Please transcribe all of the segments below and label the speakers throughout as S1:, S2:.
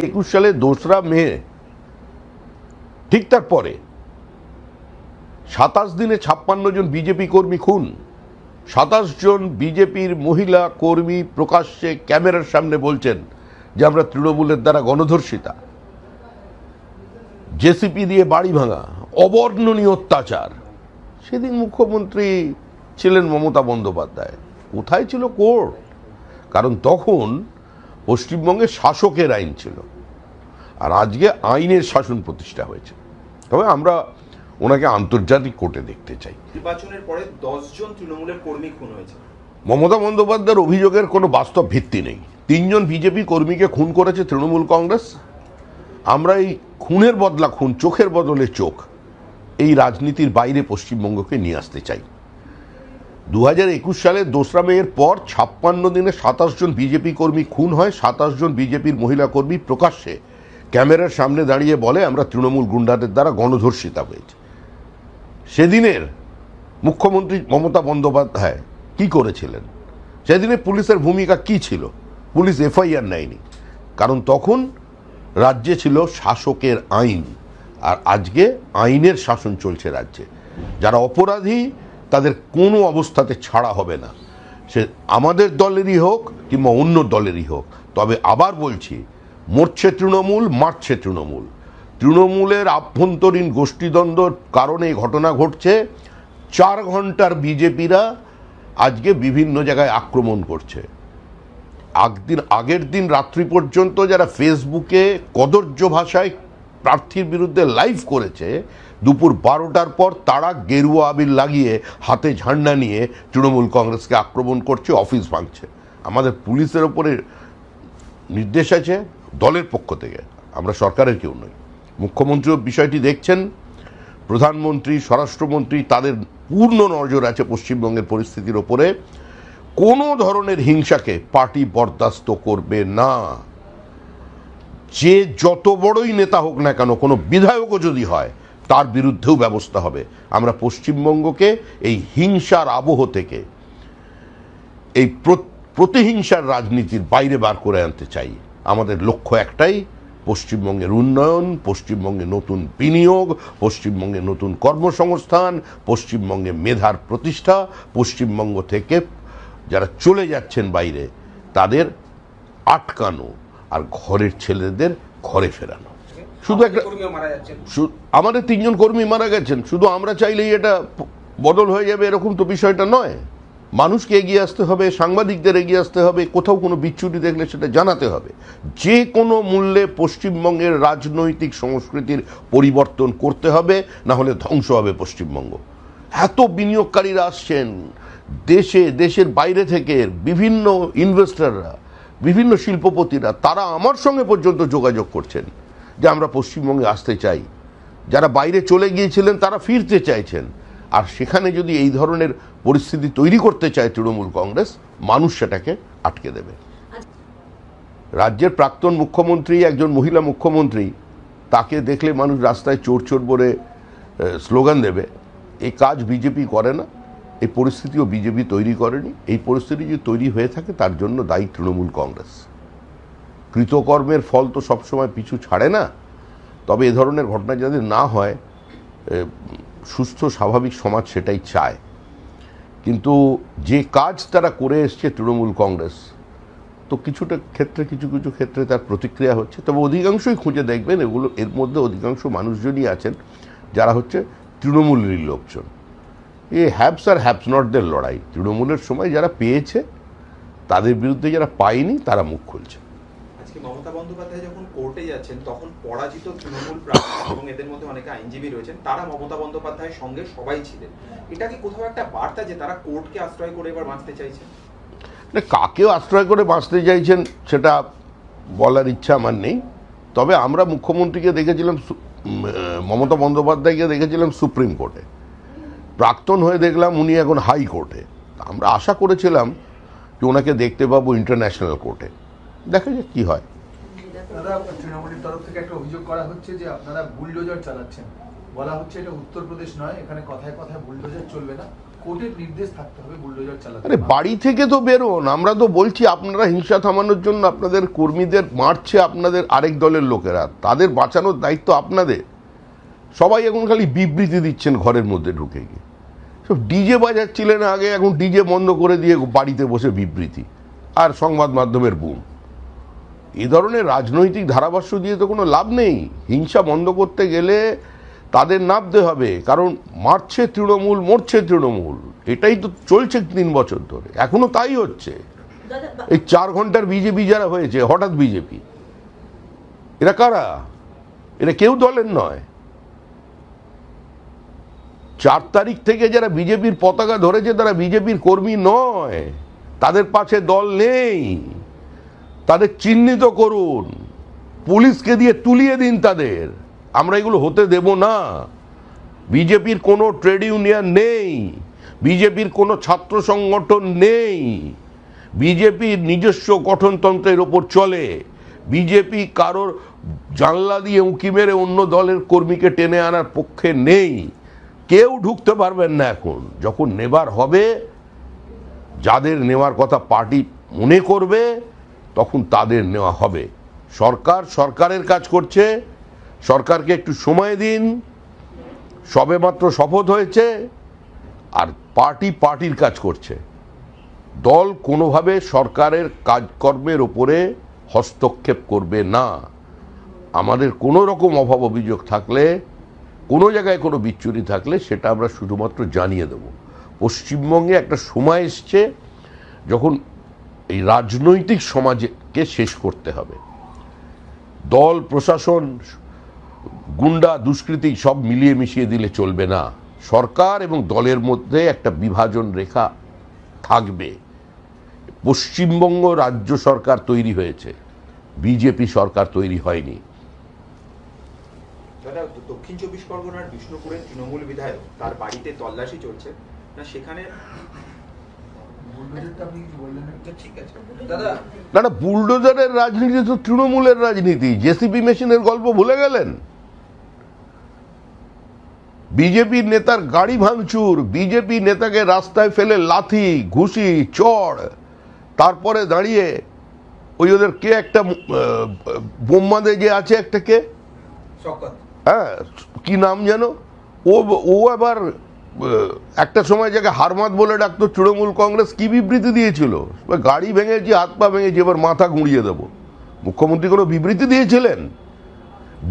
S1: 2021 সালে 2রা মে ঠিক তার পরে 27 দিনে 56 জন বিজেপি কর্মী খুন। 27 জন বিজেপির মহিলা কর্মী প্রকাশ্যে ক্যামেরার সামনে বলছেন যে আমরা তৃণমূলের দ্বারা গণধর্ষিতা। জেসিপি দিয়ে বাড়ি ভাঙা, অবর্ণনীয় অত্যাচার। সেদিন মুখ্যমন্ত্রী ছিলেন মমতা বন্দ্যোপাধ্যায়। কোথায় ছিল কোর্ট? কারণ তখন পশ্চিমবঙ্গে শাসকের আইন ছিল, আর আজকে আইনের শাসন প্রতিষ্ঠা হয়েছে। তবে আমরা ওনাকে আন্তর্জাতিক কোর্টে দেখতে চাই।
S2: নির্বাচনের পরে 10 জন তৃণমূলের কর্মী খুন হয়েছে।
S1: মমতা বন্দ্যোপাধ্যায়ের অভিযোগের কোনো বাস্তব ভিত্তি নেই। 3 জন বিজেপি কর্মীকে খুন করেছে তৃণমূল কংগ্রেস। আমরা এই খুনের বদলা খুন, চোখের বদলে চোখ, এই রাজনীতির বাইরে পশ্চিমবঙ্গকে নিয়ে আসতে চাই। 2021 সালে 2রা মের পর 56 দিনে 27 জন বিজেপি কর্মী খুন হয়। 27 জন বিজেপির মহিলা কর্মী প্রকাশ্যে ক্যামেরার সামনে দাঁড়িয়ে বলে আমরা তৃণমূল গুন্ডাদের দ্বারা গণধর্ষিতা হয়েছে। সেদিনের মুখ্যমন্ত্রী মমতা বন্দ্যোপাধ্যায় কি করেছিলেন? সেদিনে পুলিশের ভূমিকা কি ছিল? পুলিশ এফআইআর নেয়নি, কারণ তখন রাজ্যে ছিল শাসকের আইন, আর আজকে আইনের শাসন চলছে রাজ্যে। যারা অপরাধী তাদের কোনো অবস্থাতে ছাড়া হবে না, সে আমাদের দলেরই হোক কিংবা অন্য দলেরই হোক। তবে আবার বলছি, মরছে তৃণমূল, মারছে তৃণমূল। তৃণমূলের আভ্যন্তরীণ গোষ্ঠীদ্বন্দ্বর কারণে ঘটনা ঘটছে। 4 ঘন্টার বিজেপিরা আজকে বিভিন্ন জায়গায় আক্রমণ করছে। আগের দিন রাত্রি পর্যন্ত যারা ফেসবুকে কদর্য ভাষায় প্রার্থীর বিরুদ্ধে লাইভ করেছে, দুপুর 12টার পর তারা গেরুয়া আবির লাগিয়ে হাতে ঝান্ডা নিয়ে তৃণমূল কংগ্রেসকে আক্রমণ করছে, অফিস ভাঙছে। আমাদের পুলিশের ওপরে নির্দেশ আছে দলের পক্ষ থেকে, আমরা সরকারের কেউ নই। মুখ্যমন্ত্রীও বিষয়টি দেখছেন, প্রধানমন্ত্রী, স্বরাষ্ট্রমন্ত্রী, তাদের পূর্ণ নজর আছে পশ্চিমবঙ্গের পরিস্থিতির ওপরে। কোনো ধরনের হিংসাকে পার্টি বরদাস্ত করবে না। যে যত বড়ই নেতা হোক না কেন, কোনো বিধায়কও যদি হয়, তার বিরুদ্ধেও ব্যবস্থা হবে। আমরা পশ্চিমবঙ্গকে এই হিংসার আবহ থেকে, এই প্রতিহিংসার রাজনীতির বাইরে বার করে আনতে চাই। আমাদের লক্ষ্য একটাই, পশ্চিমবঙ্গের উন্নয়ন, পশ্চিমবঙ্গে নতুন বিনিয়োগ, পশ্চিমবঙ্গে নতুন কর্মসংস্থান, পশ্চিমবঙ্গে মেধার প্রতিষ্ঠা, পশ্চিমবঙ্গ থেকে যারা চলে যাচ্ছেন বাইরে তাদের আটকানো, আর ঘরের ছেলেদের ঘরে ফেরানো। শুধু একটা, আমাদের 3 জন কর্মী মারা গেছেন, শুধু আমরা চাইলেই এটা বদল হয়ে যাবে এরকম তো বিষয়টা নয়। মানুষকে এগিয়ে আসতে হবে, সাংবাদিকদের এগিয়ে আসতে হবে, কোথাও কোনো বিচ্যুতি দেখলে সেটা জানাতে হবে। যে কোনো মূল্যে পশ্চিমবঙ্গের রাজনৈতিক সংস্কৃতির পরিবর্তন করতে হবে, না হলে ধ্বংস হবে পশ্চিমবঙ্গ। এত বিনিয়োগকারীরা আসছেন দেশের বাইরে থেকে, বিভিন্ন ইনভেস্টররা, বিভিন্ন শিল্পপতিরা, তারা আমার সঙ্গে পর্যন্ত যোগাযোগ করছেন যে আমরা পশ্চিমবঙ্গে আসতে চাই। যারা বাইরে চলে গিয়েছিলেন তারা ফিরতে চাইছেন। আর সেখানে যদি এই ধরনের পরিস্থিতি তৈরি করতে চায় তৃণমূল কংগ্রেস, মানুষ সেটাকে আটকে দেবে। রাজ্যের প্রাক্তন মুখ্যমন্ত্রী, একজন মহিলা মুখ্যমন্ত্রী, তাকে দেখলে মানুষ রাস্তায় চোর চোর বলে স্লোগান দেবে। এই কাজ বিজেপি করে না, এই পরিস্থিতিও বিজেপি তৈরি করেনি। এই পরিস্থিতি যদি তৈরি হয়ে থাকে তার জন্য দায়ী তৃণমূল কংগ্রেস। কৃতকর্মের ফল তো সবসময় পিছু ছাড়ে না। তবে এ ধরনের ঘটনা যাতে না হয়, সুস্থ স্বাভাবিক সমাজ সেটাই চায়। কিন্তু যে কাজ তারা করে এসছে তৃণমূল কংগ্রেস, তো কিছুটা ক্ষেত্রে, কিছু কিছু ক্ষেত্রে তার প্রতিক্রিয়া হচ্ছে। তবে অধিকাংশই খুঁজে দেখবেন এর মধ্যে অধিকাংশ মানুষজনই আছেন যারা হচ্ছে তৃণমূলেরই লোকজন। এই হ্যাভস আর হ্যাভস নটদের লড়াই। তৃণমূলের সময় যারা পেয়েছে তাদের বিরুদ্ধে যারা পায়নি তারা মুখ খুলছে।
S2: আজকে মমতা বন্দ্যোপাধ্যায় যখন কোর্টে যাচ্ছেন, তখন পরাজিত তৃণমূল প্রার্থী এবং এদের মধ্যে অনেকে আইনজীবী রয়েছেন, তারা মমতা বন্দ্যোপাধ্যায়ের সঙ্গে সবাই ছিলেন। এটা কি কোথাও একটা বার্তা যে তারা কোর্টকে আশ্রয় করে এবার বাঁচতে চাইছেন?
S1: না, কাকেও আশ্রয় করে বাঁচতে চাইছেন সেটা বলার ইচ্ছা আমার নেই। তবে আমরা মুখ্যমন্ত্রীকে দেখেছিলাম, মমতা বন্দ্যোপাধ্যায়কে দেখেছিলাম সুপ্রিম কোর্টে, প্রাক্তন হয়ে দেখলাম উনি এখন হাইকোর্টে। আমরা আশা করেছিলাম যে ওনাকে দেখতে পাবো ইন্টারন্যাশনাল কোর্টে। দেখা যাক কি হয়।
S3: দাদা, তৃণমূলের তরফ থেকে একটা অভিযোগ করা হচ্ছে যে আপনারা বুলডোজার চালাচ্ছেন। বলা হচ্ছে এটা উত্তরপ্রদেশ নয়, এখানে কথায় কথায় বুলডোজার চলবে না, কোর্টের নির্দেশ থাকতে হবে বুলডোজার চালাতে।
S1: আরে বাড়ি থেকে তো বেরোন, আমরা তো বলছি আপনারা হিংসা থামানোর জন্য আপনাদের কর্মীদের মারছে আপনাদের আরেক দলের লোকেরা, তাদের বাঁচানোর দায়িত্ব আপনাদের। সবাই এখন খালি বিবৃতি দিচ্ছেন ঘরের মধ্যে ঢুকে গিয়ে। সব ডিজে বাজাচ্ছিলেন আগে, এখন ডিজে বন্ধ করে দিয়ে বাড়িতে বসে বিবৃতি আর সংবাদ মাধ্যমের বুম। এই ধরনের রাজনৈতিক ধারাভাষ্য দিয়ে তো কোনো লাভ নেই। হিংসা বন্ধ করতে গেলে তাদের নামতে হবে, কারণ মারছে তৃণমূল, মরছে তৃণমূল, এটাই তো চলছে 3 বছর ধরে, এখনো তাই হচ্ছে। এই 4 ঘন্টার বিজেপি যারা হয়েছে, হঠাৎ বিজেপি, এরা কারা? এরা কেউ দলের নয়। 4 তারিখ থেকে যারা বিজেপির পতাকা ধরেছে তারা বিজেপির কর্মী নয়, তাদের পাশে দল নেই। তাদের চিহ্নিত করুন, পুলিশকে দিয়ে তুলিয়ে দিন তাদের। আমরা এগুলো হতে দেব না। বিজেপির কোনো ট্রেড ইউনিয়ন নেই, বিজেপির কোনো ছাত্র সংগঠন নেই, বিজেপির নিজস্ব গঠনতন্ত্রের ওপর চলে। বিজেপি কারোর জানলা দিয়ে উঁকি মেরে অন্য দলের কর্মীকে টেনে আনার পক্ষে নেই। কেউ ঢুকতে পারবেন না। এখন যখন নেবার হবে, যাদের নেওয়ার কথা পার্টি মনে করবে, তখন তাদের নেওয়া হবে। সরকার সরকারের কাজ করছে, সরকারকে একটু সময় দিন। সবেমাত্র শপথ হয়েছে, আর পার্টি পার্টির কাজ করছে। দল কোনোভাবে সরকারের কাজকর্মের ওপরে হস্তক্ষেপ করবে না। আমাদের কোনো রকম অভাব অভিযোগ থাকলে, কোনো জায়গায় কোনো বিচ্যুতি থাকলে, সেটা আমরা শুধুমাত্র জানিয়ে দেব। পশ্চিমবঙ্গে একটা সময় এসছে যখন এই রাজনৈতিক সমাজকে শেষ করতে হবে। দল, প্রশাসন, গুন্ডা, দুষ্কৃতী সব মিলিয়ে মিশিয়ে দিলে চলবে না। সরকার এবং দলের মধ্যে একটা বিভাজন রেখা থাকবে। পশ্চিমবঙ্গ রাজ্য সরকার তৈরি হয়েছে, বিজেপি সরকার তৈরি হয়নি।
S2: দাদা, দক্ষিণ 24 পরগনার বিষ্ণুপুরের তৃণমূল বিধায়ক, তার বাড়িতে তল্লাশি চলছে না, সেখানে
S3: বুলডোজারটা আপনি কি বললেন?
S2: ঠিক আছে দাদা,
S1: না না, বুলডোজারের রাজনীতি তো তৃণমূলের রাজনীতি। জেসিপি মেশিনের গল্প ভুলে গেলেন? বিজেপির নেতার গাড়ি ভাঙচুর, বিজেপি নেতাকে রাস্তায় ফেলে লাথি, ঘুষি, চড়, তারপরে দাঁড়িয়ে ওই ওদের কে একটা বোম্মাদে যে আছে একটা, কে,
S2: শওকত,
S1: হ্যাঁ, কি নাম যেন, ও আবার একটা সময় যাকে হারমাত বলে ডাকতো তৃণমূল কংগ্রেস, কি বিবৃতি দিয়েছিল, গাড়ি ভেঙেছি, হাত পা ভেঙেছি, এবার মাথা গুঁড়িয়ে দেবো। মুখ্যমন্ত্রী কোনো বিবৃতি দিয়েছিলেন?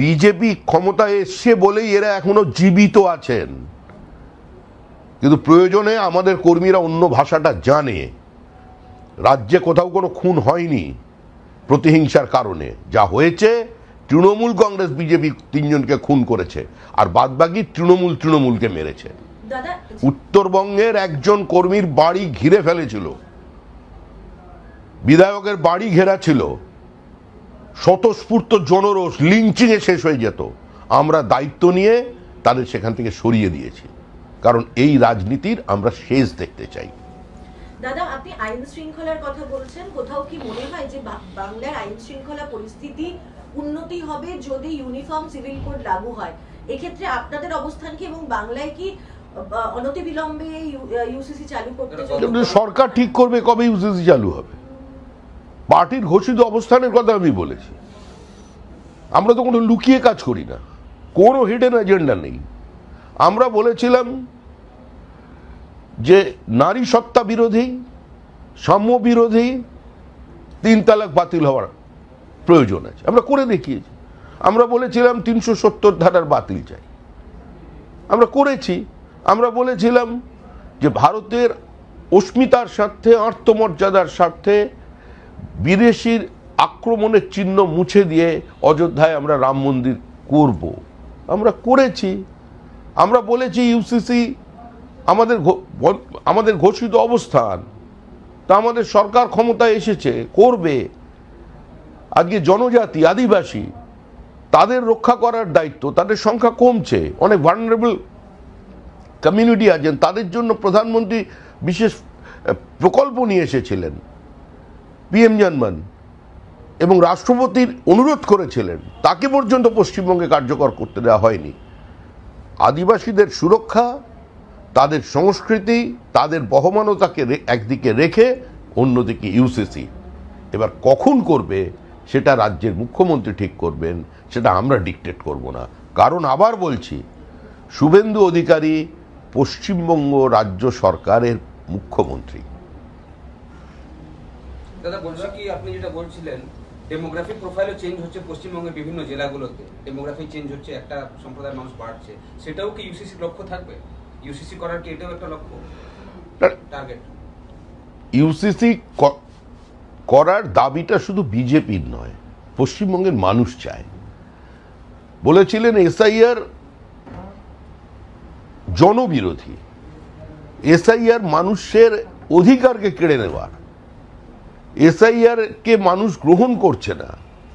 S1: বিজেপি ক্ষমতায় এসছে বলেই এরা এখনো জীবিত আছেন। কিন্তু প্রয়োজনে আমাদের কর্মীরা অন্য ভাষাটা জানে। রাজ্যে কোথাও কোনো খুন হয়নি প্রতিহিংসার কারণে। যা হয়েছে, তৃণমূল কংগ্রেস বিজেপি 3 জনকে খুন করেছে, আর বাদবাকি তৃণমূলকে মেরেছে। উত্তরবঙ্গের একজন কর্মীর বাড়ি ঘিরে ফেলেছিল, বিধায়কের বাড়ি ঘেরা ছিল, স্বতঃস্ফূর্ত জনরোষ, লিঞ্চিংয়ে শেষ হয়ে যেত। আমরা দায়িত্ব নিয়ে তাদের সেখান থেকে সরিয়ে দিয়েছি, কারণ এই রাজনীতির আমরা শেষ দেখতে চাই।
S4: দাদা, আপনি আইন শৃঙ্খলার কথা বলছেন, কোথাও কি মনে হয় যে বাংলার আইন শৃঙ্খলা পরিস্থিতি উন্নতি হবে যদি ইউনিফর্ম সিভিল কোড লাগু হয়? এক্ষেত্রে আপনাদের অবস্থান কি, এবং বাংলায় কি অনতিবিলম্বে ইউসিসি চালু করতে চলবে?
S1: সরকার ঠিক করবে কবে ইউসিসি চালু হবে। পার্টির ঘোষিত অবস্থানের কথা আমি বলেছি। আমরা তো কোনো লুকিয়ে কাজ করি না, কোনো হিডেন এজেন্ডা নেই। আমরা বলেছিলাম যে নারী সত্তা বিরোধী, সাম্য বিরোধী 3 তালাক বাতিল হওয়ার প্রয়োজন আছে, আমরা করে দেখিয়েছি। আমরা বলেছিলাম 370 ধারার বাতিল চাই, আমরা করেছি। আমরা বলেছিলাম যে ভারতের অস্মিতার স্বার্থে, আত্মমর্যাদার স্বার্থে বিদেশির আক্রমণের চিহ্ন মুছে দিয়ে অযোধ্যায় আমরা রাম মন্দির করব, আমরা করেছি। আমরা বলেছি ইউসিসি আমাদের ঘোষিত অবস্থান, তা আমাদের সরকার ক্ষমতায় এসেছে, করবে। আজকে জনজাতি, আদিবাসী, তাদের রক্ষা করার দায়িত্ব, তাদের সংখ্যা কমছে, অনেক ভালনারেবল কমিউনিটি আছেন, তাদের জন্য প্রধানমন্ত্রী বিশেষ প্রকল্প নিয়ে এসেছিলেন, পিএম জনমন, এবং রাষ্ট্রপতির অনুরোধ করেছিলেন, তাকে পর্যন্ত পশ্চিমবঙ্গে কার্যকর করতে দেওয়া হয়নি। আদিবাসীদের সুরক্ষা, তাদের সংস্কৃতি, তাদের বহমানতাকে একদিকে রেখে অন্যদিকে ইউসিসি। এবার কখন করবে সেটা রাজ্যের মুখ্যমন্ত্রী ঠিক করবেন, সেটা আমরা ডিকটেট করব না। কারণ আবার বলছি, শুভেন্দু অধিকারী পশ্চিমবঙ্গ রাজ্য সরকারের মুখ্যমন্ত্রী।
S5: দাদা বলছি কি, আপনি যেটা বলছিলেন ডেমোগ্রাফিক প্রোফাইলও চেঞ্জ হচ্ছে পশ্চিমবঙ্গের বিভিন্ন জেলাগুলোতে, ডেমোগ্রাফি চেঞ্জ হচ্ছে, একটা সম্প্রদায়ের মানুষ বাড়ছে, সেটাও কি ইউসিসির লক্ষ্য থাকবে? ইউসিসি করার কি এটাও একটা লক্ষ্য, টার্গেট?
S1: ইউসিসি করার দাবিটা শুধু বিজেপির নয়, পশ্চিমবঙ্গের মানুষ চায়। বলেছিলেন এসআইআর জনবিরোধী, এসআইআর মানুষের অধিকারকে কেড়ে নেওয়ার, এসআইআর কে মানুষ গ্রহণ করছে না।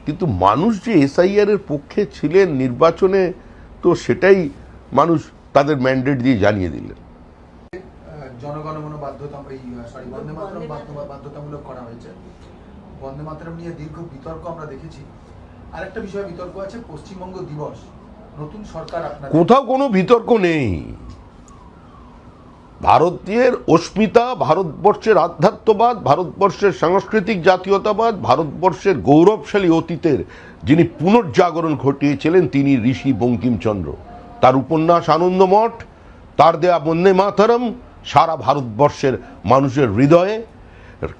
S1: কিন্তু মানুষ যে এসআইআর এর পক্ষে ছিলেন নির্বাচনে, তো সেটাই মানুষ তাদের ম্যান্ডেট দিয়ে জানিয়ে দিলেন।
S3: জনগণমন বন্দে মাতরম বাধ্যতামূলক করা হয়েছে। বন্দে মাতরম নিয়ে দীর্ঘ বিতর্ক আমরা দেখেছি। আরেকটা বিষয় বিতর্ক আছে, পশ্চিমবঙ্গ দিবস, নতুন সরকার আপনার
S1: কোথাও কোনো বিতর্ক নেই। ভারতীয় অস্মিতা, ভারতবর্ষের আধ্যাত্মবাদ, ভারতবর্ষের সাংস্কৃতিক জাতীয়তাবাদ, ভারতবর্ষের গৌরবশালী অতীতের যিনি পুনর্জাগরণ ঘটিয়েছিলেন তিনি ঋষি বঙ্কিমচন্দ্র। তার উপন্যাস আনন্দমঠ, তার দেয়া বন্দে মাতরম সারা ভারতবর্ষের মানুষের হৃদয়ে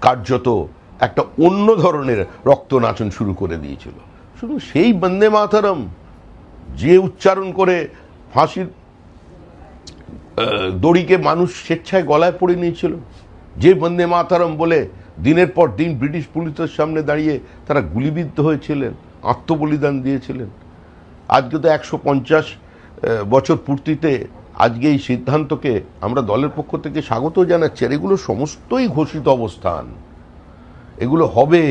S1: কার্যত একটা অন্য ধরনের রক্তনাচন শুরু করে দিয়েছিল। শুধু সেই বন্দে মাতরম যে উচ্চারণ করে ফাঁসির দড়িকে মানুষ স্বেচ্ছায় গলায় পড়ে নিয়েছিল, যে বন্দে মাতরম বলে দিনের পর দিন ব্রিটিশ পুলিশের সামনে দাঁড়িয়ে তারা গুলিবিদ্ধ হয়েছিলেন, আত্মবলিদান দিয়েছিলেন। আজকে তো 150 বছর পূর্তিতে আজকে এই সিদ্ধান্তকে আমরা দলের পক্ষ থেকে স্বাগত জানাচ্ছি। আর এগুলো সমস্তই ঘোষিত অবস্থান, এগুলো হবে।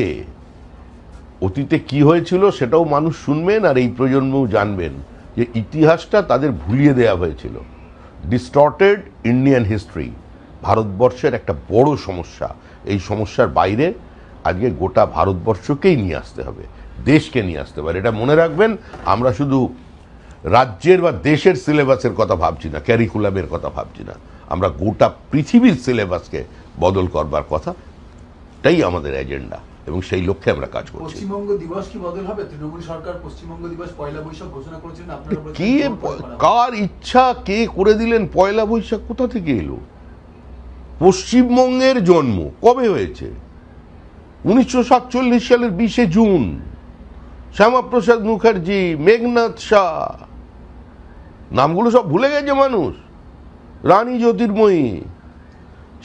S1: অতীতে কি হয়েছিল সেটাও মানুষ শুনবেন, আর এই প্রজন্মও জানবেন যে ইতিহাসটা তাদের ভুলিয়ে দেওয়া হয়েছিল। ডিস্টর্টেড ইন্ডিয়ান হিস্ট্রি ভারতবর্ষের একটা বড় সমস্যা। এই সমস্যার বাইরে আজকে গোটা ভারতবর্ষকেই নিয়ে আসতে হবে, দেশকে নিয়ে আসতে হবে। এটা মনে রাখবেন, আমরা শুধু রাজ্যের বা দেশের সিলেবাসের কথা ভাবছি না, ক্যারিকুলামের কথা ভাবছি না, আমরা গোটা পৃথিবীর সিলেবাসকে বদল করবার কথাটাই আমাদের এজেন্ডা, এবং সেই লক্ষ্যে আমরা কাজ করছি।
S3: পশ্চিমবঙ্গ দিবস কি বদল হবে? তৃণমূল সরকার পশ্চিমবঙ্গ দিবস পয়লা বৈশাখ ঘোষণা করেছিলেন, আপনারা বলছেন
S1: কে কার ইচ্ছা কে করে দিলেন? পয়লা বৈশাখ কোথা থেকে এলো? পশ্চিমবঙ্গের জন্ম কবে হয়েছে? 1947 সালের 20 জুন। শ্যামাপ্রসাদ মুখার্জি, মেঘনাথ শাহ, নামগুলো সব ভুলে গেছে মানুষ। রানী জ্যোতির্ময়ী,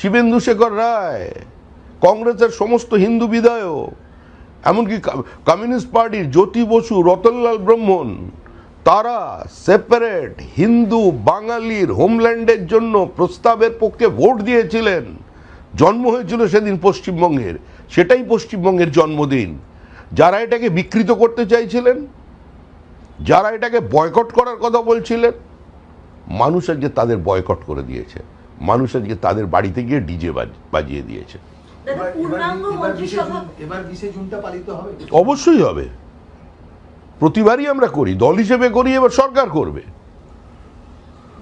S1: শিবেন্দু শেখর রায়, কংগ্রেসের সমস্ত হিন্দু বিধায়ক, এমনকি কমিউনিস্ট পার্টির জ্যোতি বসু, রতনলাল ব্রহ্মণ, তারা সেপারেট হিন্দু বাঙালির হোমল্যান্ডের জন্য প্রস্তাবের পক্ষে ভোট দিয়েছিলেন। জন্ম হয়েছিল সেদিন পশ্চিমবঙ্গের, সেটাই পশ্চিমবঙ্গের জন্মদিন। যারা এটাকে বিকৃত করতে চাইছিলেন, যারা এটাকে বয়কট করার কথা বলছিলেন, মানুষ আজকে তাদের বয়কট করে দিয়েছে। মানুষ আজকে তাদের বাড়িতে গিয়ে ডিজে বাজিয়ে দিয়েছে।
S3: এবার 20 জুনটা পালিত হবে?
S1: অবশ্যই হবে, প্রতিবারই আমরা করি, দল হিসেবে করি, এবার সরকার করবে।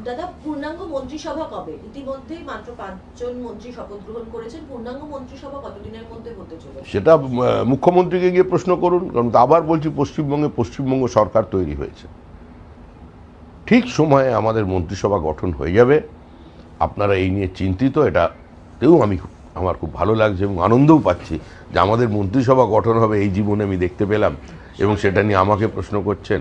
S4: দাদা, পূর্ণাঙ্গ মন্ত্রিসভা কবে? ইতিমধ্যেই মাত্র 5 জন মন্ত্রী শপথ গ্রহণ করেছেন। পূর্ণাঙ্গ মন্ত্রিসভা কতদিনের মধ্যে হতে চলেছে?
S1: সেটা মুখ্যমন্ত্রীকে গিয়ে প্রশ্ন করুন। কারণ আবার বলছি, পশ্চিমবঙ্গ সরকার তৈরি হয়েছে, ঠিক সময়ে আমাদের মন্ত্রিসভা গঠন হয়ে যাবে। আপনারা এই নিয়ে চিন্তিত, এটাতেও আমার খুব ভালো লাগছে এবং আনন্দও পাচ্ছি যে আমাদের মন্ত্রিসভা গঠন হবে এই জীবনে আমি দেখতে পেলাম, এবং সেটা নিয়ে আমাকে প্রশ্ন করছেন।